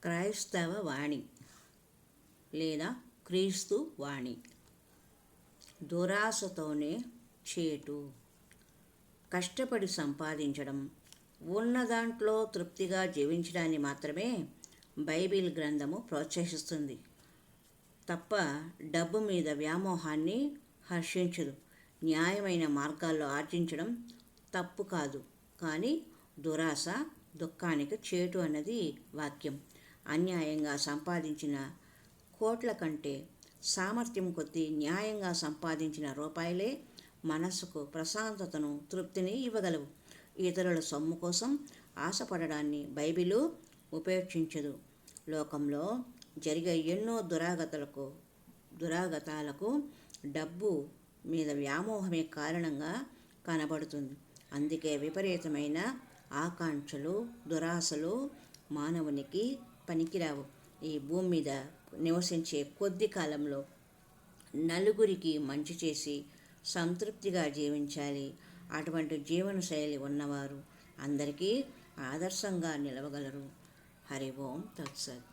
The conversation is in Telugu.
క్రైస్తవ వాణి లేదా క్రీస్తు వాణి. దురాశతోనే చేటు. కష్టపడి సంపాదించడం, ఉన్న దాంట్లో తృప్తిగా జీవించడాన్ని మాత్రమే బైబిల్ గ్రంథము ప్రోత్సహిస్తుంది తప్ప డబ్బు మీద వ్యామోహాన్ని హర్షించదు. న్యాయమైన మార్గాల్లో ఆర్జించడం తప్పు కాదు, కానీ దురాశ దుఃఖానికి చేటు అన్నది వాక్యం. అన్యాయంగా సంపాదించిన కోట్ల కంటే సామర్థ్యం కొద్దీ న్యాయంగా సంపాదించిన రూపాయలే మనసుకు ప్రశాంతతను, తృప్తిని ఇవ్వగలవు. ఇతరుల సొమ్ము కోసం ఆశపడడాన్ని బైబిలు ఉపేక్షించదు. లోకంలో జరిగే ఎన్నో దురాగతాలకు డబ్బు మీద వ్యామోహమే కారణంగా కనబడుతుంది. అందుకే విపరీతమైన ఆకాంక్షలు, దురాశలు మానవునికి పనికిరావు. ఈ భూమి మీద నివసించే కొద్ది కాలంలో నలుగురికి మంచి చేసి సంతృప్తిగా జీవించాలి. అటువంటి జీవనశైలి ఉన్నవారు అందరికీ ఆదర్శంగా నిలవగలరు. హరి ఓం తత్సత్.